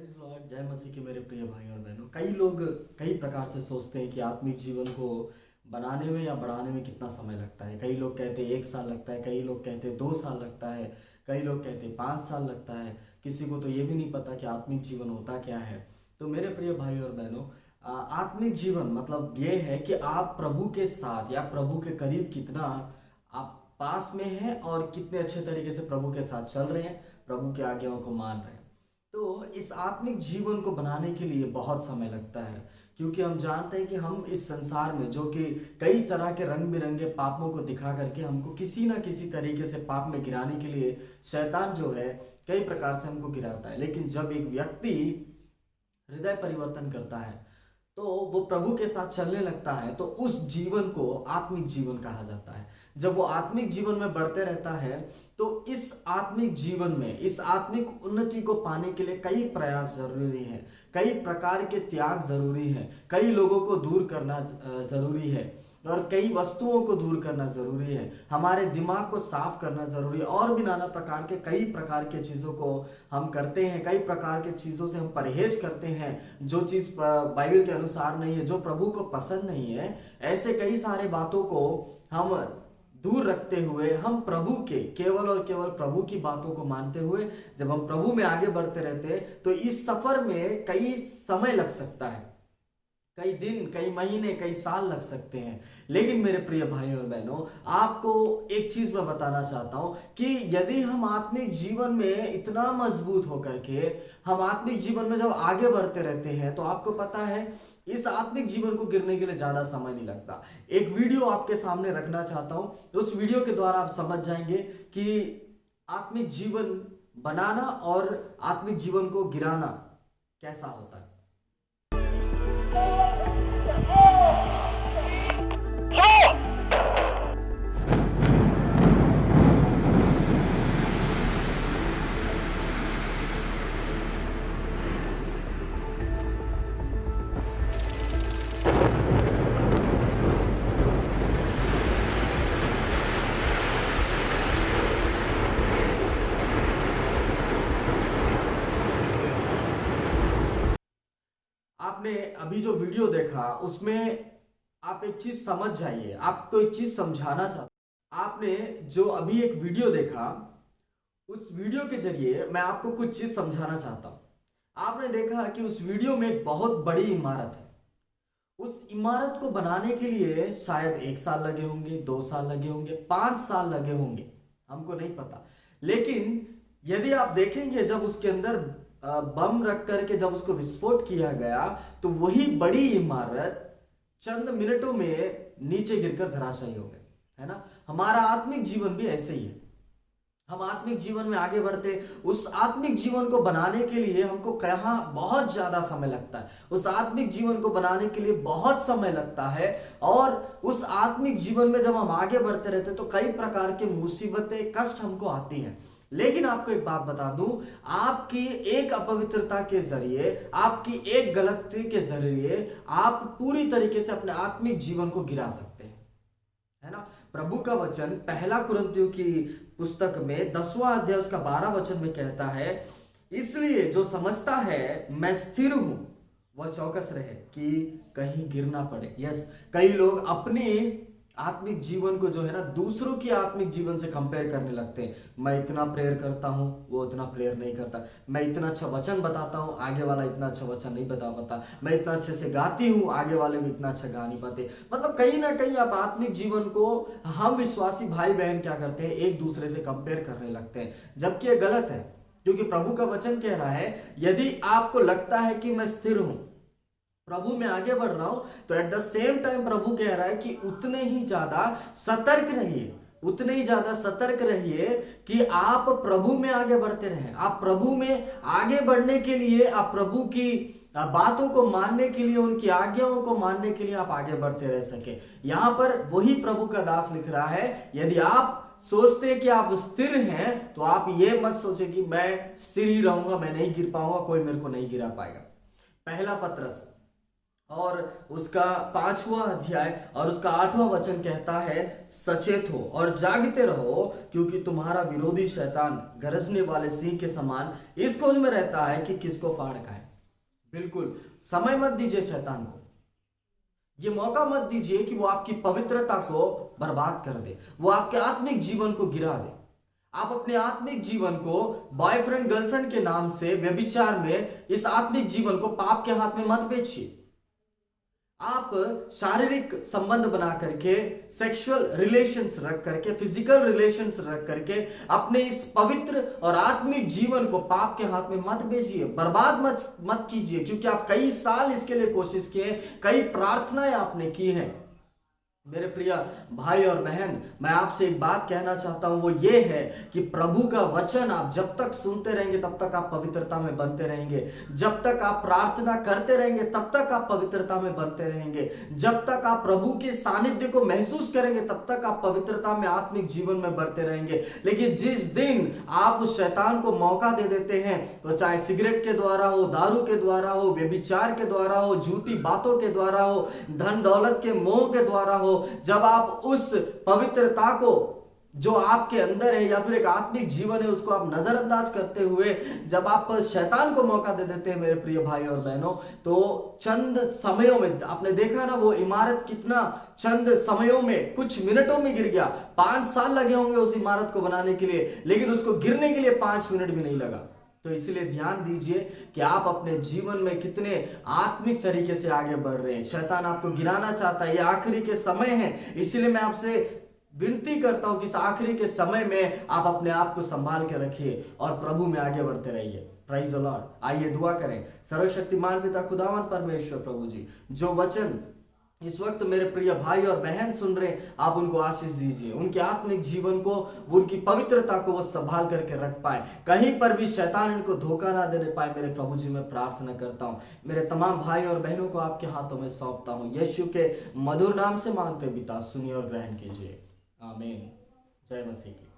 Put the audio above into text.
Praise Lord, जय मसीह के मेरे प्रिय भाई और बहनों। कई लोग कई प्रकार से सोचते हैं कि आत्मिक जीवन को बनाने में या बढ़ाने में कितना समय लगता है। कई लोग कहते हैं 1 साल लगता है, कई लोग कहते हैं 2 साल लगता है, कई लोग कहते हैं 5 साल लगता है। किसी को तो ये भी नहीं पता कि आत्मिक जीवन होता क्या है। तो मेरे प्रिय भाई और बहनों, आत्मिक जीवन मतलब ये है कि आप प्रभु के साथ या प्रभु के करीब कितना आप पास में हैं और कितने अच्छे तरीके से प्रभु के साथ चल रहे हैं, प्रभु की आज्ञाओं को मान रहे हैं। तो इस आत्मिक जीवन को बनाने के लिए बहुत समय लगता है, क्योंकि हम जानते हैं कि हम इस संसार में जो कि कई तरह के रंग बिरंगे पापों को दिखा करके हमको किसी ना किसी तरीके से पाप में गिराने के लिए शैतान जो है कई प्रकार से हमको गिराता है। लेकिन जब एक व्यक्ति हृदय परिवर्तन करता है तो वो प्रभु के साथ चलने लगता है, तो उस जीवन को आत्मिक जीवन कहा जाता है। जब वो आत्मिक जीवन में बढ़ते रहता है तो इस आत्मिक जीवन में इस आत्मिक उन्नति को पाने के लिए कई प्रयास जरूरी हैं, कई प्रकार के त्याग जरूरी हैं, कई लोगों को दूर करना जरूरी है और कई वस्तुओं को दूर करना जरूरी है, हमारे दिमाग को साफ करना जरूरी है और भी नाना प्रकार के कई प्रकार के चीज़ों को हम करते हैं, कई प्रकार के चीज़ों से हम परहेज करते हैं जो चीज़ बाइबल के अनुसार नहीं है, जो प्रभु को पसंद नहीं है। ऐसे कई सारे बातों को हम दूर रखते हुए हम प्रभु के केवल और केवल प्रभु की बातों को मानते हुए जब हम प्रभु में आगे बढ़ते रहते हैं तो इस सफर में कई समय लग सकता है, कई दिन, कई महीने, कई साल लग सकते हैं। लेकिन मेरे प्रिय भाई और बहनों, आपको एक चीज मैं बताना चाहता हूं कि यदि हम आत्मिक जीवन में इतना मजबूत होकर के हम आत्मिक जीवन में जब आगे बढ़ते रहते हैं तो आपको पता है इस आत्मिक जीवन को गिरने के लिए ज्यादा समय नहीं लगता। एक वीडियो आपके सामने रखना चाहता हूं, तो उस वीडियो के द्वारा आप समझ जाएंगे कि आत्मिक जीवन बनाना और आत्मिक जीवन को गिराना कैसा होता है। आपने अभी जो वीडियो देखा उसमें आप एक चीज समझ जाइए, आपको एक चीज समझाना चाहता हूं। आपने जो अभी एक वीडियो देखा उस वीडियो के जरिए मैं आपको कुछ चीज समझाना चाहता हूं। आपने देखा कि उस वीडियो में एक बहुत बड़ी इमारत है। उस इमारत को बनाने के लिए शायद 1 साल लगे होंगे, 2 साल लगे होंगे, 5 साल लगे होंगे, हमको नहीं पता। लेकिन यदि आप देखेंगे जब उसके अंदर बम रख करके जब उसको विस्फोट किया गया तो वही बड़ी इमारत चंद मिनटों में नीचे गिरकर धराशायी हो गई, है ना। हमारा आत्मिक जीवन भी ऐसे ही है। हम आत्मिक जीवन में आगे बढ़ते, उस आत्मिक जीवन को बनाने के लिए हमको कहाँ बहुत ज्यादा समय लगता है, उस आत्मिक जीवन को बनाने के लिए बहुत समय लगता है। और उस आत्मिक जीवन में जब हम आगे बढ़ते रहते तो कई प्रकार के मुसीबतें, कष्ट हमको आती हैं। लेकिन आपको एक बात बता दूं, आपकी एक अपवित्रता के जरिए, आपकी एक गलती के जरिए आप पूरी तरीके से अपने आत्मिक जीवन को गिरा सकते हैं, है ना। प्रभु का वचन पहला कुरिन्थियों की पुस्तक में 10वां अध्याय उसका 12 वचन में कहता है, इसलिए जो समझता है मैं स्थिर हूं वह चौकस रहे कि कहीं गिर ना पड़े। यस, कई लोग अपनी आत्मिक जीवन को जो है ना दूसरों की आत्मिक जीवन से कंपेयर करने लगते हैं। मैं इतना प्रेयर करता हूं, वो इतना प्रेयर नहीं करता। मैं इतना अच्छा वचन बताता हूं, आगे वाला इतना अच्छा वचन नहीं बता पाता। मैं इतना अच्छे से गाती हूं, आगे वाले भी इतना अच्छा गा नहीं पाते। मतलब कहीं ना कहीं आप आत्मिक जीवन को, हम विश्वासी भाई बहन क्या करते हैं, एक दूसरे से कंपेयर करने लगते हैं, जबकि ये गलत है। क्योंकि प्रभु का वचन कह रहा है, यदि आपको लगता है कि मैं स्थिर हूं, प्रभु में आगे बढ़ रहा हूं, तो एट द सेम टाइम प्रभु कह रहा है कि उतने ही ज्यादा सतर्क रहिए, उतने ही ज्यादा सतर्क रहिए कि आप प्रभु में आगे बढ़ते रहें। आप प्रभु में आगे बढ़ने के लिए, आप प्रभु की बातों को मानने के लिए, उनकी आज्ञाओं को मानने के लिए आप आगे बढ़ते रह सके। यहां पर वही प्रभु का दास लिख रहा है, यदि आप सोचते हैं कि आप स्थिर हैं तो आप ये मत सोचे कि मैं स्थिर ही रहूंगा, मैं नहीं गिर पाऊंगा, कोई मेरे को नहीं गिरा पाएगा। पहला पत्रस और उसका 5वां अध्याय और उसका 8वां वचन कहता है, सचेत हो और जागते रहो, क्योंकि तुम्हारा विरोधी शैतान गरजने वाले सिंह के समान इस खोज में रहता है कि किसको फाड़ खाए। बिल्कुल समय मत दीजिए शैतान को, ये मौका मत दीजिए कि वो आपकी पवित्रता को बर्बाद कर दे, वो आपके आत्मिक जीवन को गिरा दे। आप अपने आत्मिक जीवन को बॉयफ्रेंड गर्लफ्रेंड के नाम से व्यभिचार में इस आत्मिक जीवन को पाप के हाथ में मत बेचिए। आप शारीरिक संबंध बना करके, सेक्सुअल रिलेशंस रख करके, फिजिकल रिलेशंस रख करके अपने इस पवित्र और आत्मिक जीवन को पाप के हाथ में मत बेचिए, बर्बाद मत कीजिए, क्योंकि आप कई साल इसके लिए कोशिश किए, कई प्रार्थनाएं आपने की हैं। मेरे प्रिय भाई और बहन, मैं आपसे एक बात कहना चाहता हूं, वो ये है कि प्रभु का वचन आप जब तक सुनते रहेंगे तब तक आप पवित्रता में बनते रहेंगे। जब तक आप प्रार्थना करते रहेंगे तब तक आप पवित्रता में बनते रहेंगे। जब तक आप प्रभु के सानिध्य को महसूस करेंगे तब तक आप पवित्रता में, आत्मिक जीवन में बढ़ते रहेंगे। लेकिन जिस दिन आप उस शैतान को मौका दे देते हैं, तो चाहे सिगरेट के द्वारा हो, दारू के द्वारा हो, व्यभिचार के द्वारा हो, झूठी बातों के द्वारा हो, धन दौलत के मोह के द्वारा हो, जब आप उस पवित्रता को जो आपके अंदर है या फिर एक आत्मिक जीवन है उसको आप नजरअंदाज करते हुए जब आप शैतान को मौका दे देते हैं, मेरे प्रिय भाई और बहनों, तो चंद समयों में, आपने देखा ना वो इमारत कितना चंद समयों में, कुछ मिनटों में गिर गया। 5 साल लगे होंगे उस इमारत को बनाने के लिए, लेकिन उसको गिरने के लिए 5 मिनट भी नहीं लगा। तो इसलिए ध्यान दीजिए कि आप अपने जीवन में कितने आत्मिक तरीके से आगे बढ़ रहे हैं। शैतान आपको गिराना चाहता है, ये आखिरी के समय है, इसीलिए मैं आपसे विनती करता हूं कि इस आखिरी के समय में आप अपने आप को संभाल के रखिए और प्रभु में आगे बढ़ते रहिए। Praise the Lord. आइए दुआ करें। सर्वशक्तिमान पिता खुदावन परमेश्वर प्रभु जी, जो वचन इस वक्त मेरे प्रिय भाई और बहन सुन रहे, आप उनको आशीष दीजिए, उनके आत्मिक जीवन को, उनकी पवित्रता को वो संभाल करके रख पाए, कहीं पर भी शैतान इनको धोखा ना देने पाए। मेरे प्रभु जी मैं प्रार्थना करता हूँ, मेरे तमाम भाई और बहनों को आपके हाथों में सौंपता हूँ, यीशु के मधुर नाम से मांगते पिता, सुनिए और ग्रहण कीजिए। आमीन। जय मसीह की।